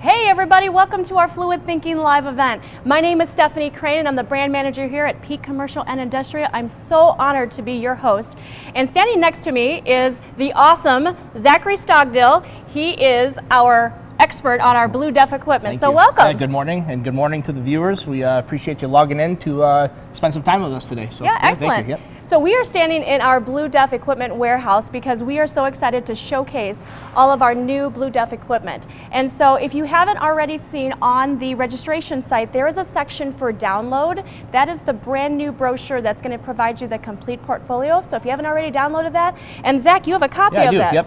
Hey everybody, welcome to our Fluid Thinking Live event. My name is Stephanie Crane and I'm the brand manager here at Peak Commercial and Industrial. I'm so honored to be your host. And standing next to me is the awesome Zachary Stogdill. He is our expert on our BlueDEF equipment. So welcome. Good morning, and good morning to the viewers. We appreciate you logging in to spend some time with us today. So, yeah, excellent. Thank you. Yep. So we are standing in our BlueDEF equipment warehouse because we are so excited to showcase all of our new BlueDEF equipment. And so if you haven't already seen on the registration site, there is a section for download. That is the brand new brochure that's going to provide you the complete portfolio. So if you haven't already downloaded that, and Zach, you have a copy of that. Yep.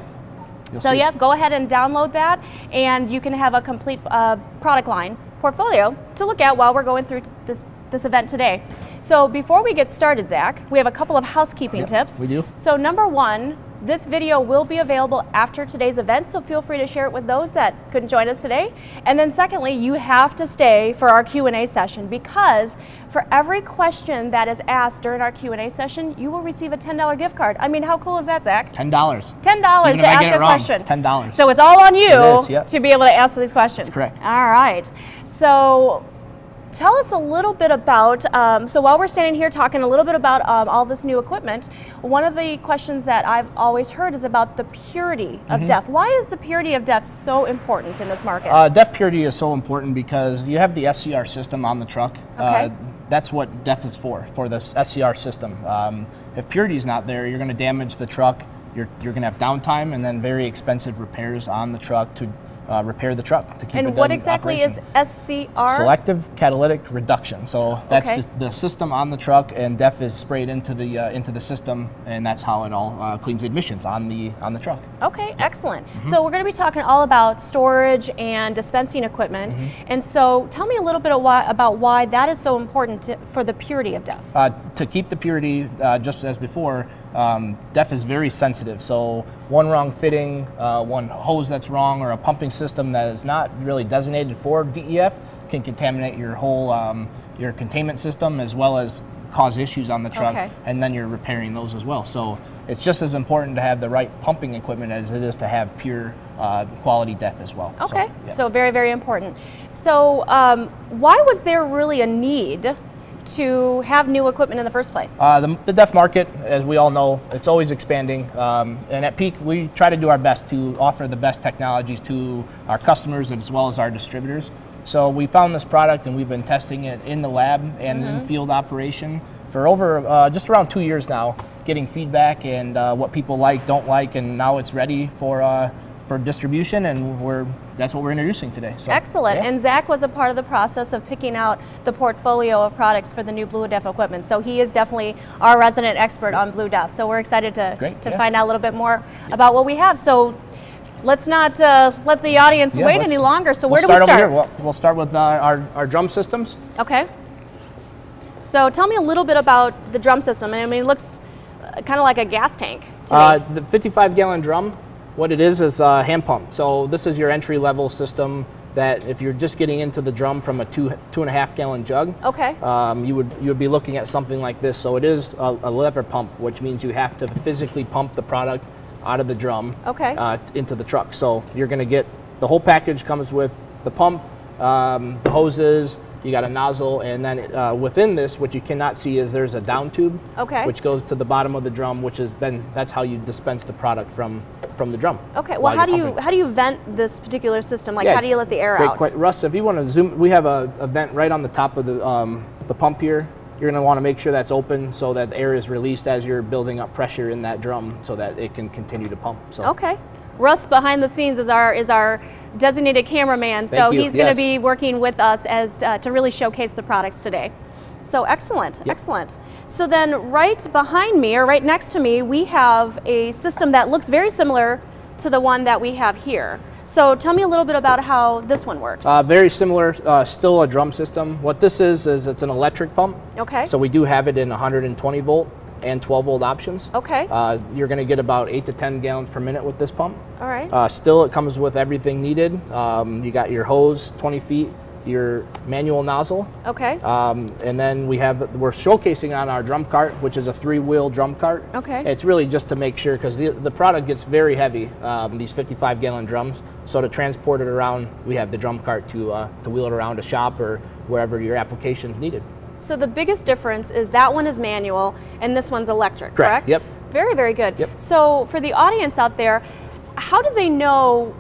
So yep, go ahead and download that, and you can have a complete product line portfolio to look at while we're going through this event today. So before we get started, Zach, we have a couple of housekeeping tips. We do. So number one, this video will be available after today's event, so feel free to share it with those that couldn't join us today. And then secondly, you have to stay for our Q&A session, because for every question that is asked during our Q&A session, you will receive a $10 gift card. I mean, how cool is that, Zach? $10. $10 Even to ask a question. It's $10. So it's all on you to be able to ask these questions. That's correct. All right. So tell us a little bit about, so while we're standing here talking a little bit about all this new equipment, one of the questions that I've always heard is about the purity of DEF. Why is the purity of DEF so important in this market? DEF purity is so important because you have the SCR system on the truck. Okay. That's what DEF is for this SCR system. If purity is not there, you're going to damage the truck, you're going to have downtime, and then very expensive repairs on the truck to repair the truck to keep it and in what exactly operation. is SCR? Selective Catalytic Reduction. So that's the system on the truck, and DEF is sprayed into the system, and that's how it all cleans the emissions on the truck. Okay, excellent. So we're going to be talking all about storage and dispensing equipment, and so tell me a little bit about why that is so important for the purity of DEF. To keep the purity, just as before, DEF is very sensitive. So one wrong fitting, one hose that's wrong, or a pumping system that is not really designated for DEF can contaminate your whole your containment system, as well as cause issues on the truck, and then you're repairing those as well. So it's just as important to have the right pumping equipment as it is to have pure quality DEF as well. Okay, so very, very important. So why was there really a need to have new equipment in the first place? The DEF market, as we all know, it's always expanding, and at Peak we try to do our best to offer the best technologies to our customers as well as our distributors. So we found this product and we've been testing it in the lab and in field operation for over just around 2 years now, getting feedback and what people like, don't like, and now it's ready for distribution, and that's what we're introducing today. So, excellent. And Zach was a part of the process of picking out the portfolio of products for the new BlueDEF equipment. So he is definitely our resident expert on BlueDEF. So we're excited to find out a little bit more about what we have. So let's not let the audience wait any longer. So where do we start? We'll start with our drum systems. Okay. So tell me a little bit about the drum system. I mean, it looks kind of like a gas tank to me. The 55-gallon drum, what it is a hand pump. So this is your entry-level system that if you're just getting into the drum from a 2.5 gallon jug, you would be looking at something like this. So it is a lever pump, which means you have to physically pump the product out of the drum into the truck. So you're going to get the whole package. Comes with the pump, the hoses. You got a nozzle, and then within this, what you cannot see is there's a down tube, which goes to the bottom of the drum, which is that's how you dispense the product from the drum. Okay. Well, how do you vent this particular system? Like, how do you let the air out? Russ, if you want to zoom, we have a vent right on the top of the pump here. You're going to want to make sure that's open so that air is released as you're building up pressure in that drum, so that it can continue to pump. So. Okay. Russ behind the scenes is our designated cameraman, so he's going to be working with us as to really showcase the products today. So excellent, excellent. So then right behind me, or right next to me, we have a system that looks very similar to the one that we have here. So tell me a little bit about how this one works. Very similar, still a drum system. What this is it's an electric pump. Okay. So we do have it in 120 volt and 12 volt options. Okay. You're going to get about 8 to 10 gallons per minute with this pump. All right. Still, it comes with everything needed. You got your hose, 20 feet. your manual nozzle. Okay. And then we're showcasing on our drum cart, which is a 3-wheel drum cart. Okay. It's really just to make sure, because the product gets very heavy, these 55-gallon drums. So to transport it around, we have the drum cart to wheel it around a shop or wherever your application's needed. So the biggest difference is that one is manual and this one's electric, correct? Yep. Very, very good. Yep. So for the audience out there, how do they know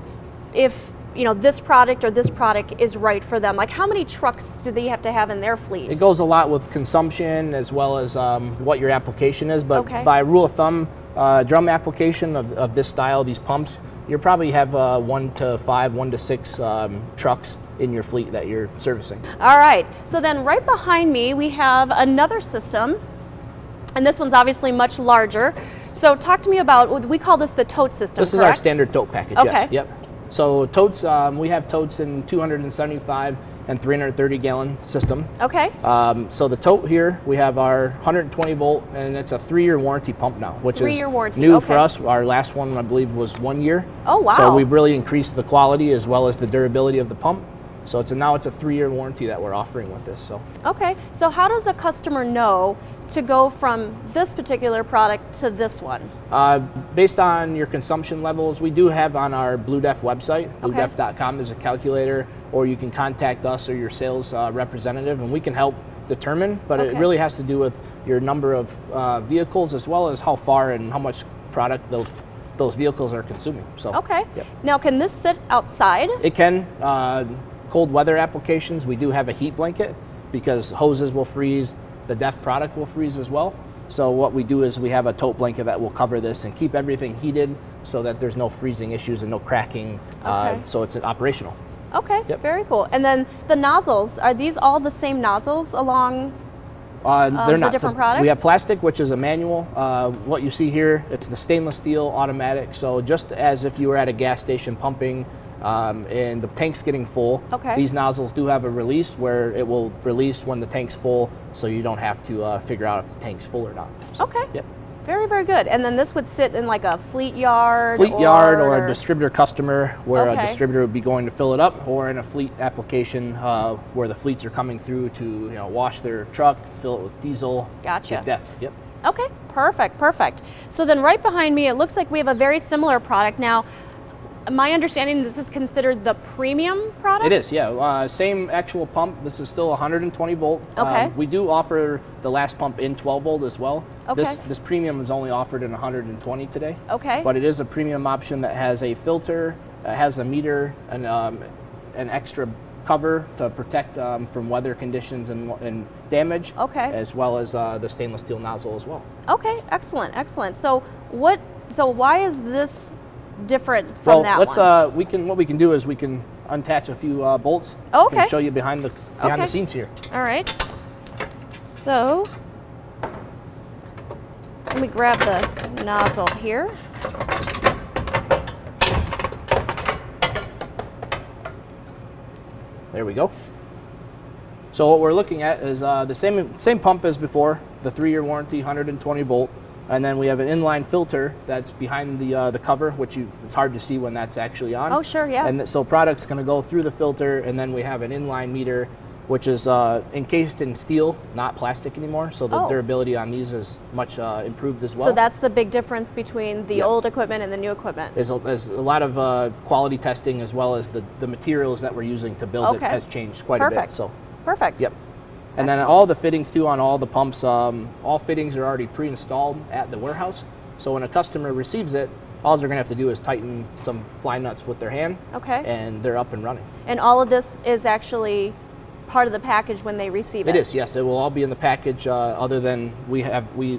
if this product or this product is right for them? Like, how many trucks do they have to have in their fleet? It goes a lot with consumption as well as what your application is, but okay. by rule of thumb, drum application of this style, these pumps, you probably have 1 to 5, 1 to 6 trucks in your fleet that you're servicing. All right, so then right behind me we have another system, and this one's obviously much larger. So talk to me about, we call this the tote system, This is correct? our standard tote package, okay. yes. Yep. So totes, we have totes in 275 and 330 gallon system. Okay. So the tote here, we have our 120 volt, and it's a 3-year warranty pump now, which is warranty. new okay. for us. Our last one, I believe, was 1 year. Oh, wow. So we've really increased the quality as well as the durability of the pump. So now it's a 3-year warranty that we're offering with this. So. Okay, so how does a customer know to go from this particular product to this one? Based on your consumption levels, we do have on our BlueDEF website, BlueDEF.com, there's a calculator, or you can contact us or your sales representative and we can help determine, but it really has to do with your number of vehicles as well as how far and how much product those vehicles are consuming. So. Okay, yep. Now can this sit outside? It can. Cold weather applications, we do have a heat blanket because hoses will freeze, the DEF product will freeze as well. So what we do is we have a tote blanket that will cover this and keep everything heated so that there's no freezing issues and no cracking, so it's operational. Okay, yep. Very cool. And then the nozzles, are these all the same nozzles along they're not. the different products? We have plastic, which is a manual. What you see here, it's the stainless steel automatic. So just as if you were at a gas station pumping and the tank's getting full, these nozzles do have a release where it will release when the tank's full, so you don't have to figure out if the tank's full or not. So, okay. Yep. Very, very good. And then this would sit in like a fleet yard? Or a distributor customer where a distributor would be going to fill it up, or in a fleet application where the fleets are coming through to wash their truck, fill it with diesel. Gotcha. Get DEF. Yep. Okay, perfect, perfect. So then right behind me, it looks like we have a very similar product. Now, my understanding, this is considered the premium product? It is, yeah. Same actual pump. This is still 120 volt. Okay. We do offer the last pump in 12 volt as well. Okay. This premium is only offered in 120 today. Okay. But it is a premium option that has a filter, has a meter, and an extra cover to protect from weather conditions and damage. Okay. As well as the stainless steel nozzle as well. Okay, excellent, excellent. So why is this different from that one? What we can do is we can attach a few bolts. Oh, okay. And show you behind the scenes here. All right. So let me grab the nozzle here. There we go. So what we're looking at is the same pump as before, the 3-year warranty, 120 volt. And then we have an inline filter that's behind the cover, which it's hard to see when that's actually on. Oh, sure, yeah. And so product's going to go through the filter, and then we have an inline meter, which is encased in steel, not plastic anymore. So the durability on these is much improved as well. So that's the big difference between the old equipment and the new equipment. There's a lot of quality testing, as well as the materials that we're using to build it has changed quite a bit. So perfect. Yep. And then all the fittings too on all the pumps, all fittings are already pre-installed at the warehouse. So when a customer receives it, all they're going to have to do is tighten some fly nuts with their hand, and they're up and running. And all of this is actually part of the package when they receive it? It is, yes. It will all be in the package, other than we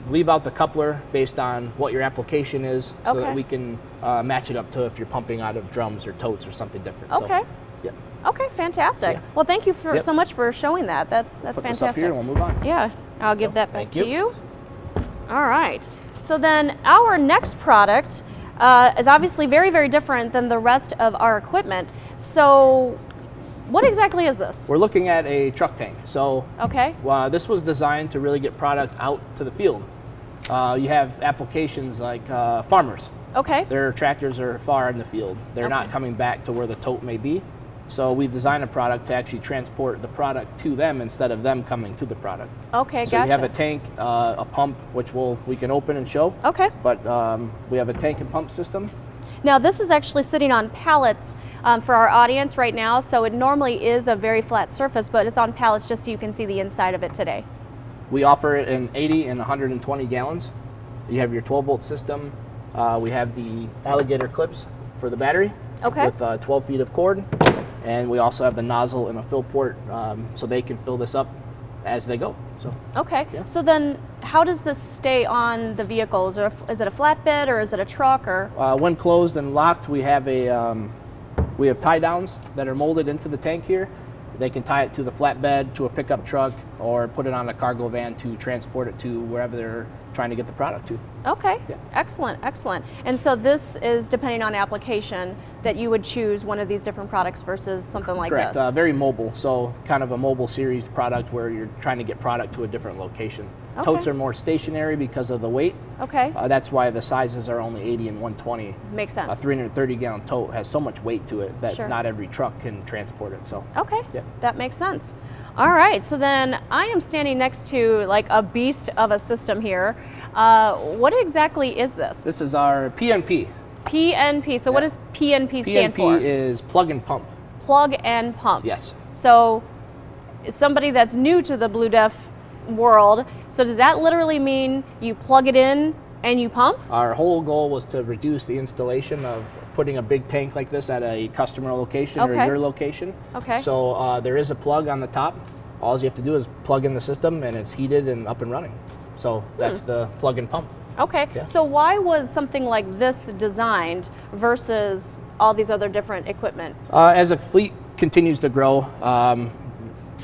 leave out the coupler based on what your application is, so that we can match it up to if you're pumping out of drums or totes or something different. Okay. So, yep. Okay, fantastic. Yeah. Well, thank you so much for showing that. That's Put fantastic. This up here and we'll move on. Yeah, I'll give that back to you. All right. So then our next product is obviously very, very different than the rest of our equipment. So what exactly is this? We're looking at a truck tank. So this was designed to really get product out to the field. You have applications like farmers. Their tractors are far in the field. They're not coming back to where the tote may be. So we've designed a product to actually transport the product to them instead of them coming to the product. Okay, so gotcha. We have a tank, a pump, which we can open and show. Okay. But we have a tank and pump system. Now this is actually sitting on pallets for our audience right now, so it normally is a very flat surface, but it's on pallets just so you can see the inside of it today. We offer it in 80 and 120 gallons. You have your 12-volt system. We have the alligator clips for the battery with 12 feet of cord. And we also have the nozzle and a fill port so they can fill this up as they go. So So then how does this stay on the vehicles? Or is it a flatbed or is it a truck? Or when closed and locked, we have tie downs that are molded into the tank here. They can tie it to the flatbed, to a pickup truck, or put it on a cargo van to transport it to wherever they're trying to get the product to. Okay, excellent, excellent. And so this is depending on application that you would choose one of these different products versus something like this? Correct, very mobile, so kind of a mobile series product where you're trying to get product to a different location. Totes are more stationary because of the weight. That's why the sizes are only 80 and 120. Makes sense. A 330-gallon tote has so much weight to it that not every truck can transport it. So that makes sense. All right, so then I am standing next to like a beast of a system here. What exactly is this? This is our PNP. PNP. So what does PNP stand for? PNP is plug and pump. Plug and pump. Yes. So somebody that's new to the BlueDEF world, so does that literally mean you plug it in and you pump? Our whole goal was to reduce the installation of putting a big tank like this at a customer location or your location. So there is a plug on the top. All you have to do is plug in the system and it's heated and up and running. So that's the plug and pump. So why was something like this designed versus all these other different equipment? As a fleet continues to grow,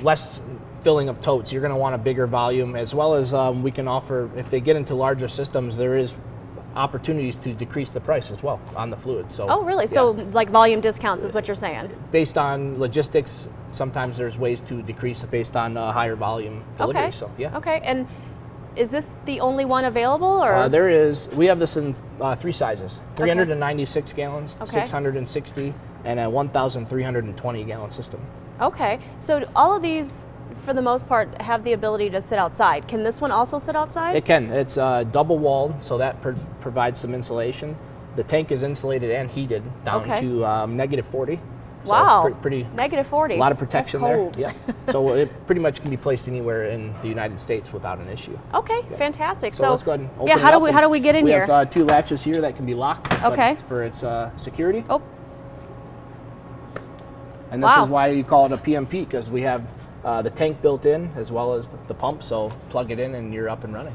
less filling of totes, you're going to want a bigger volume, as well as we can offer, if they get into larger systems, there is opportunities to decrease the price as well on the fluid. So really? So like volume discounts is what you're saying? Based on logistics, sometimes there's ways to decrease it based on higher volume delivery. So and is this the only one available, or there is? We have this in 3 sizes: 396 gallons, 660, and a 1,320 gallon system. So all of these, for the most part, have the ability to sit outside. Can this one also sit outside? It can. It's double walled, so that provides some insulation. The tank is insulated and heated down to negative 40. Wow. So pretty negative 40. A lot of protection there. Yeah. So it pretty much can be placed anywhere in the United States without an issue. Fantastic. So let's go ahead and open it up. How do we get in here? We have 2 latches here that can be locked for its security. And this is why you call it a PMP, because we have the tank built in as well as the pump, so plug it in and you're up and running.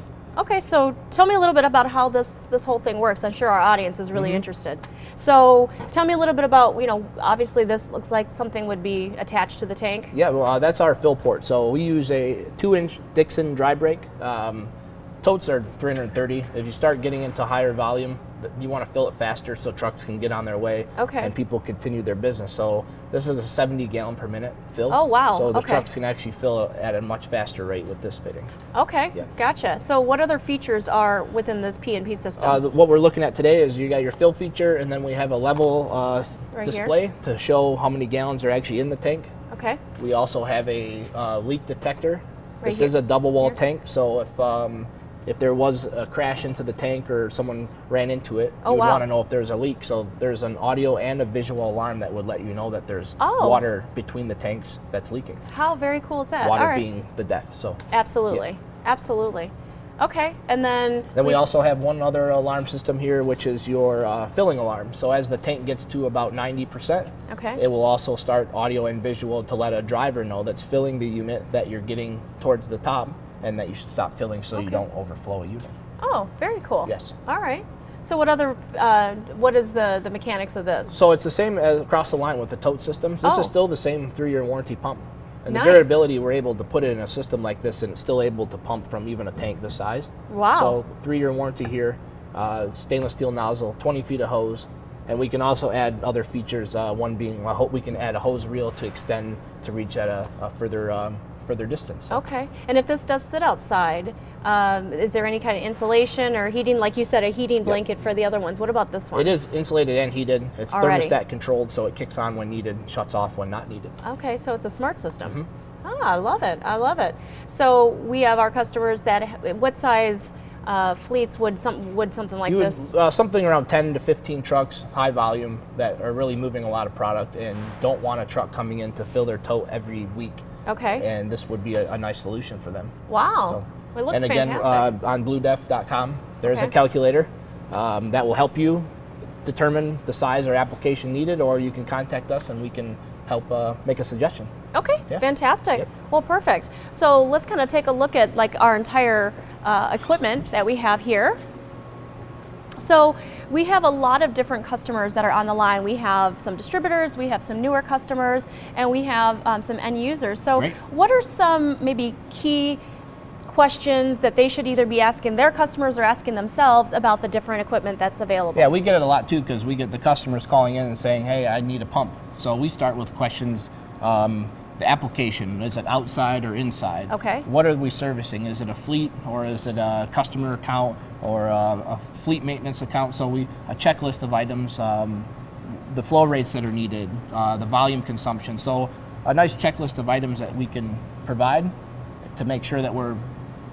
So tell me a little bit about how this whole thing works. I'm sure our audience is really interested. So tell me a little bit about, obviously this looks like something would be attached to the tank. Yeah, well, that's our fill port. So we use a 2-inch Dixon dry brake. Totes are 330. If you start getting into higher volume, you want to fill it faster so trucks can get on their way and people continue their business. So this is a 70 gallon per minute fill. Oh, wow. So the trucks can actually fill at a much faster rate with this fitting. Gotcha. So what other features are within this PNP system? What we're looking at today is you got your fill feature, and then we have a level display to show how many gallons are actually in the tank. We also have a leak detector. This is a double wall tank, so if there was a crash into the tank or someone ran into it, you would want to know if there's a leak. So there's an audio and a visual alarm that would let you know that there's water between the tanks that's leaking. How very cool is that? Water being the DEF. So absolutely, absolutely. And then we also have one other alarm system here, which is your filling alarm. So as the tank gets to about 90%, it will also start audio and visual to let a driver know that's filling the unit that you're getting towards the top, and that you should stop filling so you don't overflow a unit. Very cool. Yes. All right. So what other, what is the mechanics of this? So it's the same as across the line with the tote systems. This is still the same 3-year warranty pump. And the durability, we're able to put it in a system like this and it's still able to pump from even a tank this size. So 3-year warranty here, stainless steel nozzle, 20 feet of hose. And we can also add other features, one being we can add a hose reel to extend to reach at a further for their distance. So. Okay, and if this does sit outside, is there any kind of insulation or heating, like you said, a heating blanket for the other ones? What about this one? It is insulated and heated. It's thermostat controlled, so it kicks on when needed, shuts off when not needed. Okay, so it's a smart system. I love it. I love it. So we have our customers that, what size fleets would something like this? Something around 10 to 15 trucks, high volume, that are really moving a lot of product and don't want a truck coming in to fill their tote every week. Okay. And this would be a nice solution for them. Wow. So, it looks and again, fantastic. On BlueDEF.com, there's a calculator that will help you determine the size or application needed, or you can contact us and we can help make a suggestion. Okay, fantastic. Well, perfect. So let's kind of take a look at like our entire equipment that we have here. So we have a lot of different customers that are on the line. We have some distributors, we have some newer customers, and we have some end users. So what are some maybe key questions that they should either be asking their customers or asking themselves about the different equipment that's available? Yeah, we get it a lot too, because we get the customers calling in and saying, hey, I need a pump. So we start with questions, the application, is it outside or inside? Okay. What are we servicing? Is it a fleet, or is it a customer account, or a fleet maintenance account? So a checklist of items, the flow rates that are needed, the volume consumption. So a nice checklist of items that we can provide to make sure that we're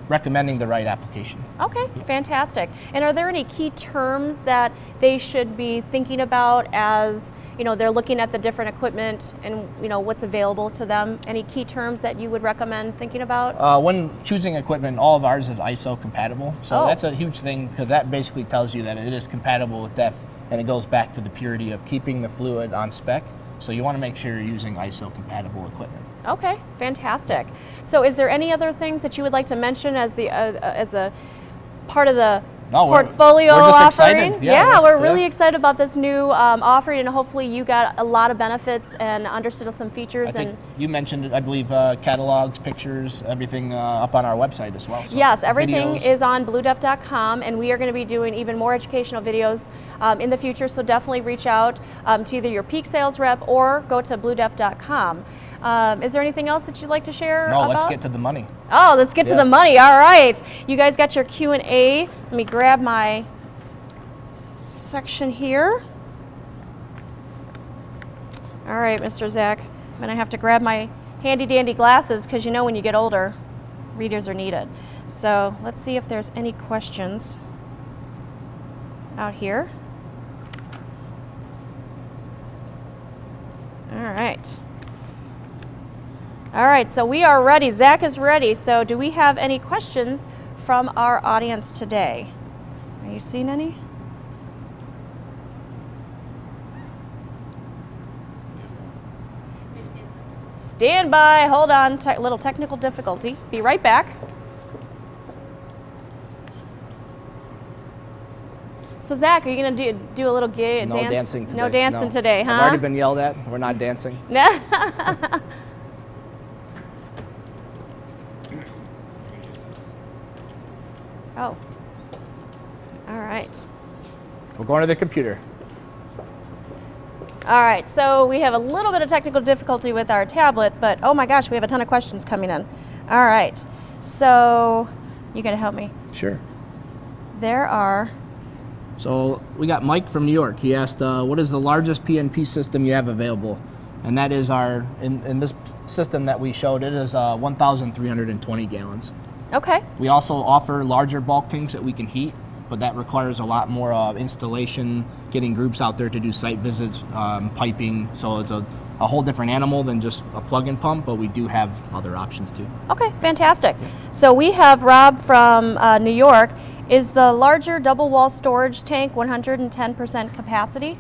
recommending the right application. Okay, fantastic. And are there any key terms that they should be thinking about as they're looking at the different equipment and what's available to them? Any key terms that you would recommend thinking about? When choosing equipment, all of ours is ISO compatible. So that's a huge thing, because that basically tells you that it is compatible with DEF, and it goes back to the purity of keeping the fluid on spec. So you want to make sure you're using ISO compatible equipment. Okay, fantastic. So is there any other things that you would like to mention as a part of the portfolio we're just offering? Excited. We're really excited about this new offering, and hopefully you got a lot of benefits and understood some features. I think you mentioned it, I believe, catalogs, pictures, everything up on our website as well. So yes, everything is on BlueDEF.com, and we are going to be doing even more educational videos in the future, so definitely reach out to either your peak sales rep or go to BlueDEF.com. Is there anything else that you'd like to share? No, let's get to the money. Oh, let's get to the money. All right. You guys got your Q&A. Let me grab my section here. All right, Mr. Zach. I'm going to have to grab my handy dandy glasses, because when you get older, readers are needed. So let's see if there's any questions out here. All right. All right, so we are ready. Zach is ready. So do we have any questions from our audience today? Are you seeing any? Stand by. Hold on. Little technical difficulty. Be right back. So Zach, are you going to do a little dance? No dancing today. No dancing today, huh? I've already been yelled at. We're not dancing. Oh. All right. We're going to the computer. All right, so we have a little bit of technical difficulty with our tablet, but oh my gosh, we have a ton of questions coming in. All right, so you got to help me. Sure. There are. So we got Mike from New York. He asked, what is the largest PNP system you have available? And that is in this system that we showed, it is 1,320 gallons. Okay. We also offer larger bulk tanks that we can heat, but that requires a lot more installation, getting groups out there to do site visits, piping. So it's a whole different animal than just a plug-in pump, but we do have other options too. Okay, fantastic. So we have Rob from New York. Is the larger double wall storage tank 110% capacity?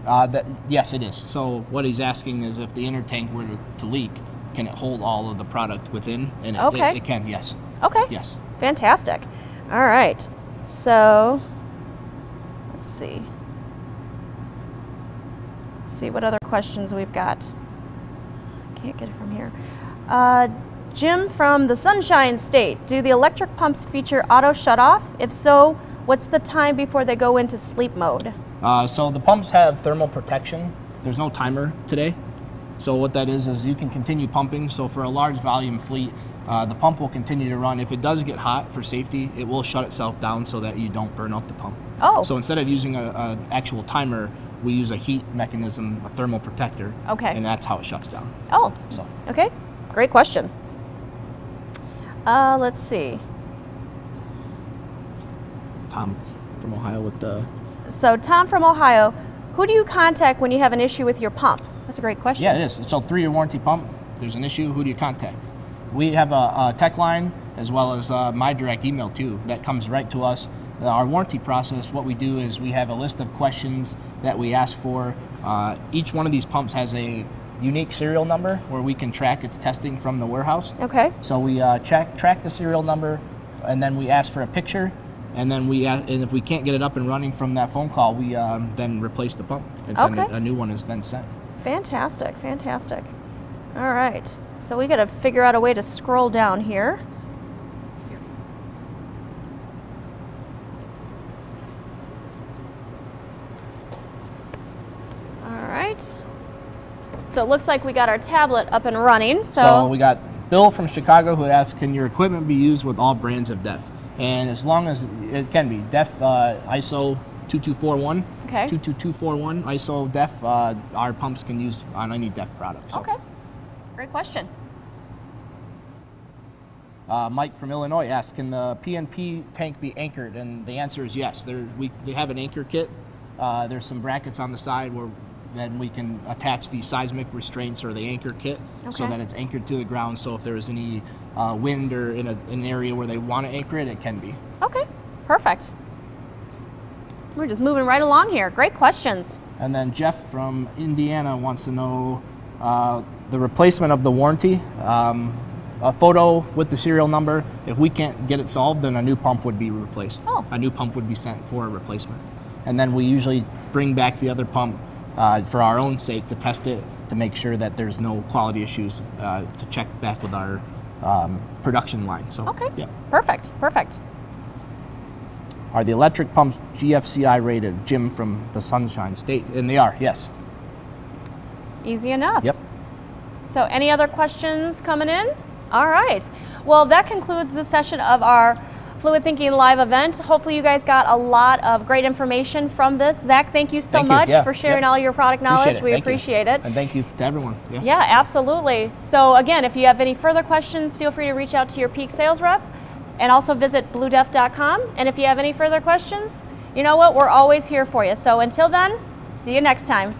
Yes, it is. So what he's asking is if the inner tank were to leak, can it hold all of the product within? And it can, yes. Okay. Yes. Fantastic. All right. So let's see. Let's see what other questions we've got. Can't get it from here. Jim from the Sunshine State. Do the electric pumps feature auto shut off? If so, what's the time before they go into sleep mode? So the pumps have thermal protection. There's no timer today. So what that is you can continue pumping. So for a large volume fleet, the pump will continue to run. If it does get hot, for safety, it will shut itself down so that you don't burn out the pump. Oh. So instead of using an actual timer, we use a heat mechanism, a thermal protector. Okay. And that's how it shuts down. Oh. So. Okay. Great question. Let's see. Tom from Ohio with the... So Tom from Ohio, who do you contact when you have an issue with your pump? That's a great question. Yeah, it is. So 3-year warranty pump. If there's an issue, who do you contact? We have a tech line as well as my direct email too that comes right to us. Our warranty process, what we do is we have a list of questions that we ask for. Each one of these pumps has a unique serial number where we can track its testing from the warehouse. Okay. So we track the serial number, and then we ask for a picture, and then and if we can't get it up and running from that phone call, we then replace the pump and send a new one is then sent. Fantastic, fantastic. All right. So we got to figure out a way to scroll down here. All right. So it looks like we got our tablet up and running. So we got Bill from Chicago who asked, can your equipment be used with all brands of DEF? And as long as it can be, DEF ISO 2241, 22241 ISO DEF, our pumps can use on any DEF product. So. Okay, great question. Mike from Illinois asked, can the PNP tank be anchored? And the answer is yes. They have an anchor kit. There's some brackets on the side where then we can attach the seismic restraints or the anchor kit so that it's anchored to the ground. So if there is any wind or in an area where they want to anchor it, it can be. Okay, perfect. We're just moving right along here. Great questions. And then Jeff from Indiana wants to know the replacement of the warranty. A photo with the serial number. If we can't get it solved, then a new pump would be replaced. Oh. A new pump would be sent for a replacement. And then we usually bring back the other pump for our own sake to test it, to make sure that there's no quality issues, to check back with our production line. So, okay, yeah. Perfect, perfect. Are the electric pumps GFCI rated? Jim from the Sunshine State. And they are, yes. Easy enough. Yep. So any other questions coming in? All right. Well, that concludes this session of our Fluid Thinking Live event. Hopefully you guys got a lot of great information from this. Zach, thank you so much for sharing all your product knowledge. We appreciate it. And thank you to everyone. Yeah, absolutely. So again, if you have any further questions, feel free to reach out to your Peak sales rep and also visit BlueDEF.com. And if you have any further questions, you know what? We're always here for you. So until then, see you next time.